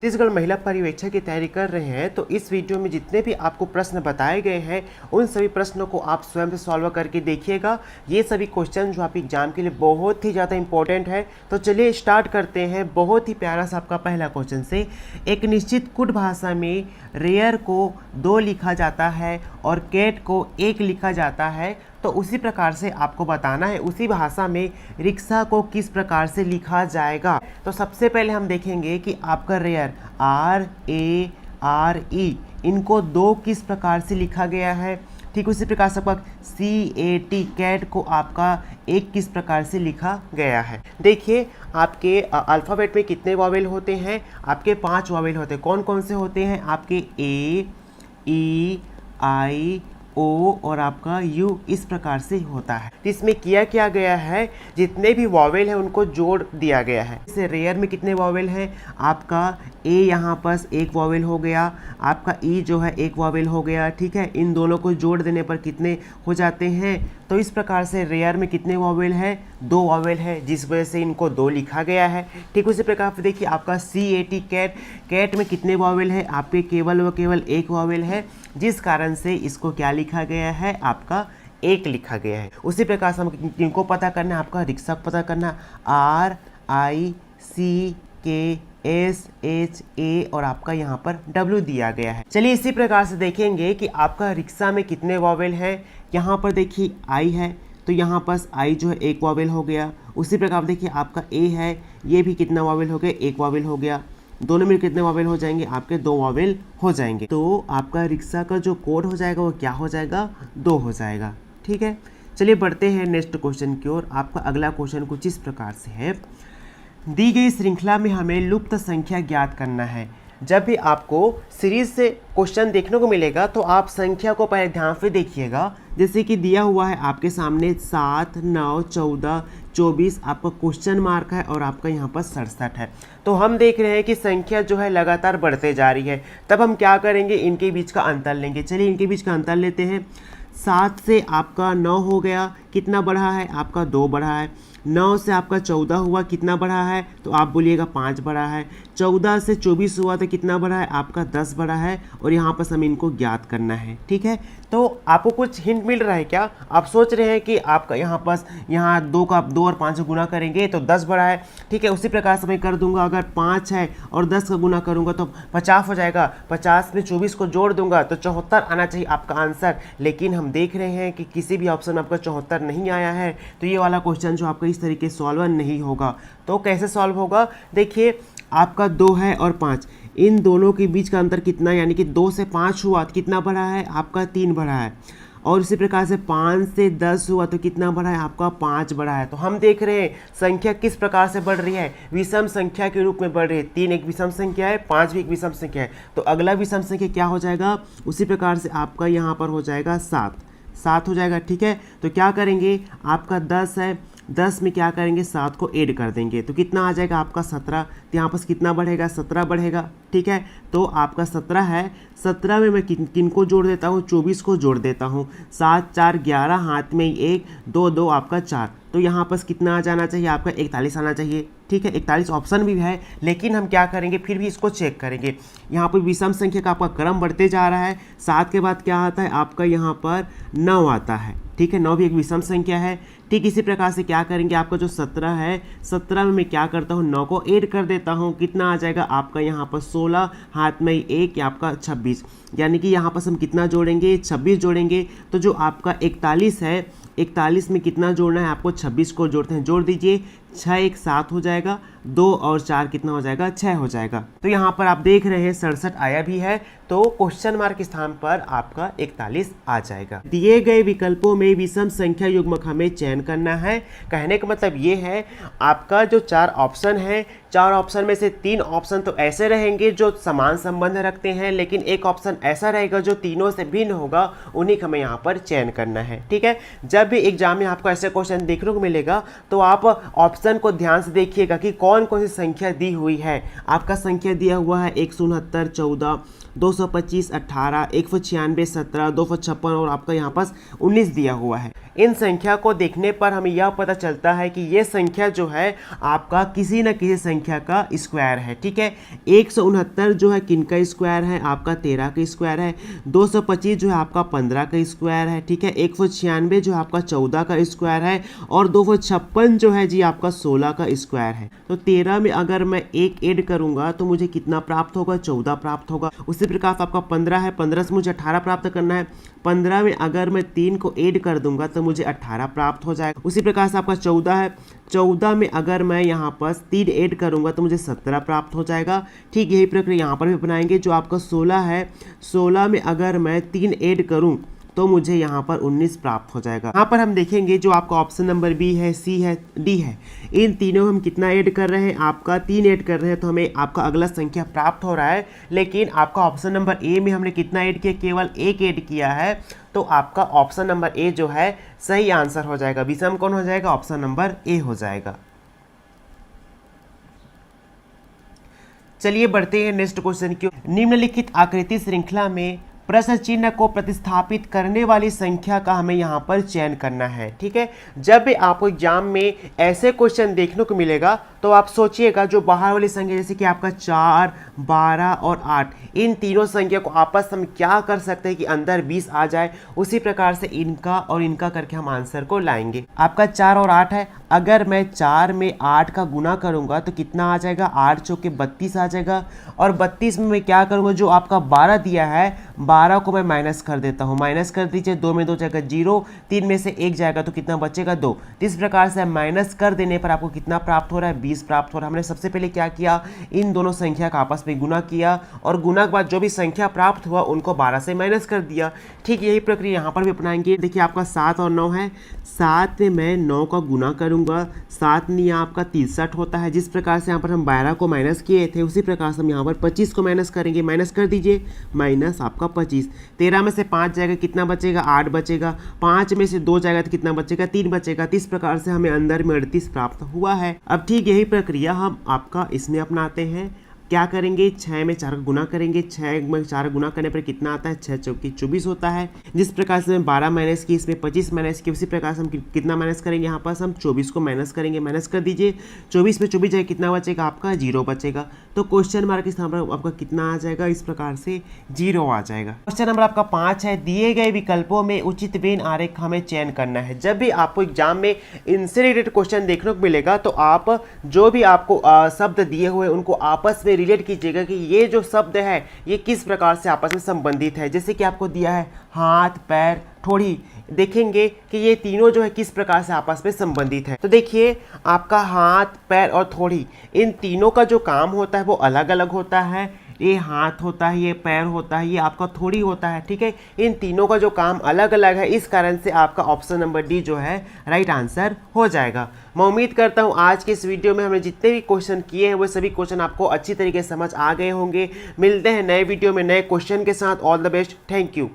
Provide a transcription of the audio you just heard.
छत्तीसगढ़ महिला पर्यवेक्षक की तैयारी कर रहे हैं तो इस वीडियो में जितने भी आपको प्रश्न बताए गए हैं उन सभी प्रश्नों को आप स्वयं से सॉल्व करके देखिएगा। ये सभी क्वेश्चन जो आप एग्जाम के लिए बहुत ही ज़्यादा इंपॉर्टेंट है। तो चलिए स्टार्ट करते हैं। बहुत ही प्यारा सा आपका पहला क्वेश्चन से, एक निश्चित कुट भाषा में रेयर को 2 लिखा जाता है और कैट को 1 लिखा जाता है, तो उसी प्रकार से आपको बताना है उसी भाषा में रिक्शा को किस प्रकार से लिखा जाएगा। तो सबसे पहले हम देखेंगे कि आपका रेयर RARE इनको 2 किस प्रकार से लिखा गया है। ठीक उसी प्रकार से आपका CAT कैट को आपका 1 किस प्रकार से लिखा गया है। देखिए आपके अल्फ़ाबेट में कितने वॉवेल होते हैं, आपके 5 वॉवेल होते हैं। कौन कौन से होते हैं, आपके A E I O और आपका U इस प्रकार से होता है। तो इसमें किया क्या गया है, जितने भी वॉवेल हैं उनको जोड़ दिया गया है। जैसे रेयर में कितने वॉवेल हैं, आपका A यहाँ पर 1 वॉवेल हो गया, आपका E जो है 1 वॉवेल हो गया। ठीक है, इन दोनों को जोड़ देने पर कितने हो जाते हैं। तो इस प्रकार से रेयर में कितने वॉवेल है, 2 वॉवेल है, जिस वजह से इनको 2 लिखा गया है। ठीक उसी प्रकार से देखिए आपका CAT कैट में कितने वॉवेल है, आपके केवल व केवल 1 वॉवेल है, जिस कारण से इसको क्या लिखा गया है, आपका 1 लिखा गया है। उसी प्रकार से हम इनको पता करना है, आपका रिक्शा को पता करना RICKSHA और आपका यहाँ पर W दिया गया है। चलिए इसी प्रकार से देखेंगे कि आपका रिक्शा में कितने वॉवेल है। यहाँ पर देखिए I है तो यहाँ पर I जो है 1 वॉवेल हो गया। उसी प्रकार देखिए आपका A है, ये भी कितना वॉवेल हो गया, 1 वॉवेल हो गया। दोनों में कितने वॉवेल हो जाएंगे, आपके 2 वॉवेल हो जाएंगे। तो आपका रिक्शा का जो कोड हो जाएगा वो क्या हो जाएगा, 2 हो जाएगा। ठीक है, चलिए बढ़ते हैं नेक्स्ट क्वेश्चन की ओर। आपका अगला क्वेश्चन कुछ इस प्रकार से है, दी गई श्रृंखला में हमें लुप्त संख्या ज्ञात करना है। जब भी आपको सीरीज से क्वेश्चन देखने को मिलेगा तो आप संख्या को पहले ध्यान से देखिएगा। जैसे कि दिया हुआ है आपके सामने 7, 9, 14, 24, आपका क्वेश्चन मार्क है और आपका यहाँ पर 67 है। तो हम देख रहे हैं कि संख्या जो है लगातार बढ़ते जा रही है। तब हम क्या करेंगे, इनके बीच का अंतर लेंगे। चलिए इनके बीच का अंतर लेते हैं। 7 से आपका 9 हो गया, कितना बढ़ा है, आपका 2 बढ़ा है। 9 से आपका 14 हुआ, कितना बढ़ा है, तो आप बोलिएगा 5 बढ़ा है। 14 से 24 हुआ तो कितना बढ़ा है, आपका 10 बढ़ा है। और यहाँ पर हमें इनको ज्ञात करना है। ठीक है, तो आपको कुछ हिंट मिल रहा है क्या, आप सोच रहे हैं कि आपका यहाँ पर 2 और 5 से गुना करेंगे तो 10 बढ़ा है। ठीक है, उसी प्रकार से मैं कर दूंगा, अगर 5 है और 10 का गुना करूंगा तो 50 हो जाएगा। 50 में 24 को जोड़ दूंगा तो 74 आना चाहिए आपका आंसर। लेकिन हम देख रहे हैं कि किसी भी ऑप्शन में आपका 74 नहीं आया है। तो ये वाला क्वेश्चन जो आपका इस तरीके से सॉल्व नहीं होगा। तो कैसे सॉल्व होगा, देखिए आपका 2 है और 5, इन दोनों के बीच का अंतर कितना, यानी कि 2 से 5 हुआ तो कितना बढ़ा है, आपका 3 बढ़ा है। और इसी प्रकार से 5 से 10 हुआ तो कितना बढ़ा है, आपका 5 बढ़ा है। तो हम देख रहे हैं संख्या किस प्रकार से बढ़ रही है, विषम संख्या के रूप में बढ़ रही है। 3 एक विषम संख्या है, 5 भी एक विषम संख्या है। तो अगला विषम संख्या क्या हो जाएगा, उसी प्रकार से आपका यहाँ पर हो जाएगा 7 हो जाएगा। ठीक है, तो क्या करेंगे, आपका 10 है, 10 में क्या करेंगे, 7 को ऐड कर देंगे तो कितना आ जाएगा, आपका 17। तो यहाँ पर कितना बढ़ेगा, 17 बढ़ेगा। ठीक है, तो आपका 17 है। 17 में मैं किन को जोड़ देता हूँ, 24 को जोड़ देता हूँ। 7 4 11, हाथ में 1 2 2 आपका 4। तो यहाँ पर कितना आ जाना चाहिए, आपका 41 आना चाहिए। ठीक है, 41 ऑप्शन भी है, लेकिन हम क्या करेंगे, फिर भी इसको चेक करेंगे। यहाँ पर विषम संख्या का आपका क्रम बढ़ते जा रहा है। 7 के बाद क्या आता है, आपका यहाँ पर 9 आता है। ठीक है, 9 भी एक विषम संख्या है। ठीक इसी प्रकार से क्या करेंगे, आपका जो 17 है, 17 में मैं क्या करता हूँ, 9 को ऐड कर देता हूँ। कितना आ जाएगा, आपका यहाँ पर 16, हाथ में 1, आपका 26। यानी कि यहाँ पर हम कितना जोड़ेंगे, 26 जोड़ेंगे। तो जो आपका 41 है, 41 में कितना जोड़ना है आपको, 26 को जोड़ते हैं, जोड़ दीजिए। 6 1 7 हो जाएगा, 2 और 4 कितना हो जाएगा, 6 हो जाएगा। तो यहाँ पर आप देख रहे हैं 67 आया भी है। तो क्वेश्चन मार्क स्थान पर आपका 41 आ जाएगा। दिए गए विकल्पों में विषम संख्या युग्मक हमें चयन करना है। कहने का मतलब ये है, आपका जो 4 ऑप्शन है, 4 ऑप्शन में से 3 ऑप्शन तो ऐसे रहेंगे जो समान संबंध रखते हैं, लेकिन एक ऑप्शन ऐसा रहेगा जो तीनों से भिन्न होगा, उन्हीं का हमें यहाँ पर चयन करना है। ठीक है, जब भी एग्जाम में आपको ऐसे क्वेश्चन देखने को मिलेगा तो आप ऑप्शन को ध्यान से देखिएगा कि कौन कौन सी संख्या दी हुई है। आपका संख्या दिया हुआ है 169 14, 225 18, 196 17, 256 और आपका यहाँ पास 19 दिया हुआ है। इन संख्या को देखने पर हमें यह पता चलता है कि ये संख्या जो है आपका किसी न किसी संख्या का स्क्वायर है। ठीक है, 169 जो है किनका स्क्वायर है, आपका 13 का स्क्वायर है। 225 जो है आपका 15 का स्क्वायर है। ठीक है, 196 जो है आपका 14 का स्क्वायर है और 256 जो है जी आपका 16 का स्क्वायर है। तो 13 में अगर मैं एक ऐड करूंगा तो मुझे कितना प्राप्त होगा, 14 प्राप्त होगा। उसी प्रकार से आपका 15 है, 15 से मुझे 18 प्राप्त करना है। 15 में अगर मैं 3 को ऐड कर दूंगा तो मुझे 18 प्राप्त हो जाएगा। उसी प्रकार से आपका 14 है, 14 में अगर मैं यहाँ पर 3 ऐड करूंगा तो मुझे 17 प्राप्त हो जाएगा। ठीक यही प्रक्रिया यहाँ पर भी अपनाएंगे। जो आपका 16 है, 16 में अगर मैं 3 ऐड करूँ तो मुझे यहाँ पर 19 प्राप्त हो जाएगा। यहाँ पर हम देखेंगे जो आपका ऑप्शन नंबर बी है, सी है, डी है, इन तीनों हम कितना ऐड कर रहे हैं, आपका 3 ऐड कर रहे हैं तो हमें आपका अगला संख्या प्राप्त हो रहा है। लेकिन आपका ऑप्शन नंबर ए में हमने कितना ऐड किया, केवल एक ऐड किया है। तो आपका ऑप्शन नंबर ए जो है सही आंसर हो जाएगा। विषम कौन हो जाएगा, ऑप्शन नंबर ए हो जाएगा। चलिए बढ़ते हैं नेक्स्ट क्वेश्चन की। निम्नलिखित आकृति श्रृंखला में प्रश्न चिन्ह को प्रतिस्थापित करने वाली संख्या का हमें यहाँ पर चयन करना है। ठीक है, जब भी आपको एग्जाम में ऐसे क्वेश्चन देखने को मिलेगा तो आप सोचिएगा जो बाहर वाली संख्या जैसे कि आपका 4, 12 और 8, इन तीनों संख्या को आपस में क्या कर सकते हैं कि अंदर 20 आ जाए। उसी प्रकार से इनका और इनका करके हम आंसर को लाएंगे। आपका 4 और 8 है, अगर मैं 4 में 8 का गुना करूंगा तो कितना आ जाएगा, 8 चौके 32 आ जाएगा। और 32 में मैं क्या करूंगा, जो आपका 12 दिया है, 12 को मैं माइनस कर देता हूँ। माइनस कर दीजिए, 2 में 2 जाएगा 0, 3 में से 1 जाएगा तो कितना बचेगा 2। इस प्रकार से माइनस कर देने पर आपको कितना प्राप्त हो रहा है, 20 प्राप्त हो रहा है। हमने सबसे पहले क्या किया, इन दोनों संख्या का आपस में गुना किया और गुना के बाद जो भी संख्या प्राप्त हुआ उनको 12 से माइनस कर दिया। ठीक यही प्रक्रिया यहाँ पर भी अपनाएंगे। देखिए आपका 7 और 9 है, 7 में मैं 9 का गुना करूंगा, 7 में आपका 63 होता है। जिस प्रकार से यहाँ पर हम 12 को माइनस किए थे उसी प्रकार से हम यहाँ पर 25 को माइनस करेंगे। माइनस कर दीजिए, माइनस आपका 25। 13 में से 5 जाएगा, कितना बचेगा, 8 बचेगा। 5 में से 2 जाएगा तो कितना बचेगा, 3 बचेगा। इस प्रकार से हमें अंदर में 38 प्राप्त हुआ है। अब ठीक यही प्रक्रिया हम आपका इसमें अपनाते हैं। क्या करेंगे, 6 में 4 का गुना करेंगे। 6 में 4 गुना करने पर कितना आता है, 6 चौकी 24 होता है। जिस प्रकार से हम 12 माइनस की, इसमें 25 माइनस की, उसी प्रकार से हम कितना माइनस करेंगे, यहाँ पर हम 24 को माइनस करेंगे। माइनस कर दीजिए, 24 में 24 जाएगा, कितना बचेगा आपका 0 बचेगा। तो क्वेश्चन मार्क के स्थान पर आपका कितना आ जाएगा, इस प्रकार से 0 आ जाएगा। क्वेश्चन नंबर आपका 5 है, दिए गए विकल्पों में उचित वेन आरेख हमें चयन करना है। जब भी आपको एग्जाम में इनसे रिलेटेड क्वेश्चन देखने को मिलेगा तो आप जो भी आपको शब्द दिए हुए उनको आपस में रिलेट कीजिएगा कि ये जो शब्द है ये किस प्रकार से आपस में संबंधित है। जैसे कि आपको दिया है हाथ, पैर, ठोड़ी, देखेंगे कि ये तीनों जो है किस प्रकार से आपस में संबंधित है। तो देखिए आपका हाथ, पैर और ठोड़ी, इन तीनों का जो काम होता है वो अलग अलग होता है। ये हाथ होता है, ये पैर होता है, ये आपका थोड़ी होता है। ठीक है, इन तीनों का जो काम अलग अलग है, इस कारण से आपका ऑप्शन नंबर डी जो है राइट आंसर हो जाएगा। मैं उम्मीद करता हूँ आज के इस वीडियो में हमने जितने भी क्वेश्चन किए हैं वो सभी क्वेश्चन आपको अच्छी तरीके से समझ आ गए होंगे। मिलते हैं नए वीडियो में नए क्वेश्चन के साथ। All the best, thank you.